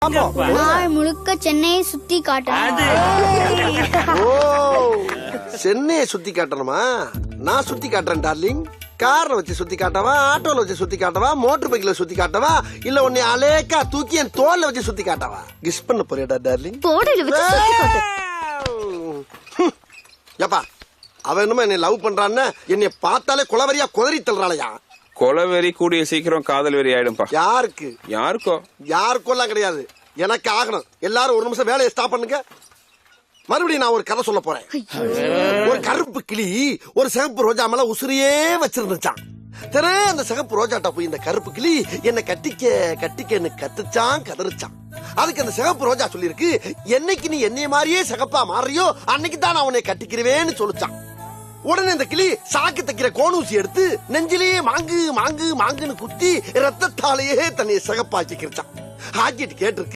நாள் முழுக்க சென்னையை சுத்தி காட்டணும். ஓ, சென்னையை சுத்தி காட்டணுமா? நான் சுத்தி காட்டுறேன் டார்லிங். கார்ல வச்சு சுத்தி காட்டவா, ஆட்டோல வச்சு சுத்தி காட்டவா, மோட்டர் பைக்ல சுத்தி காட்டவா, இல்ல உன்னை அலேக்கா தூக்கி என் தோல்ல வச்சு சுத்தி காட்டவா? கிஸ் பண்ண போறியடா டார்லிங்? கோடையில வச்சு சுத்தி காட்டு. ஏப்பா, அவ என்னமோ என்னை லவ் பண்றான்னு என்னை பார்த்தாலே குலவரியா குதறி தள்ளுறாளையா? கொலவெறி கூடிய சீக்கிரம் காதல் வெறி ஆயிடும்பா. யாருக்கு? யாருக்கோ யாருக்கும் எல்லாம் கிடையாது, எனக்கு ஆகணும். எல்லாரும் ஒரு நிமிஷம் வேலையை ஸ்டாப் பண்ணுங்க. மறுபடியும் நான் ஒரு கதை சொல்ல போறேன். ஒரு கருப்பு கிளி ஒரு சிகப்பு ரோஜா மேல உசுரியே வச்சிருந்துச்சான். தினே அந்த சிகப்பு ரோஜாட்ட போய் இந்த கருப்பு கிளி என்ன கட்டிக்கன்னு கத்துச்சான், கதறிச்சான். அதுக்கு அந்த சிகப்பு ரோஜா சொல்லிருக்கு, என்னைக்கு நீ என்னைய மாதிரியே சிகப்பா மாறியோ அன்னைக்கு தான் நான் உன்னை கட்டிக்கிறவேன்னு சொல்லிச்சான். உடனே இந்த கிளி சாக்கு தைக்கிற கோணூசி எடுத்து நெஞ்சிலேயே மாங்குன்னு குத்தி ரத்தத்தாலேயே தன்னை சிகப்பாக்கிக்கிருச்சான். ஆக்கிட்டு கேட்டிருக்கு,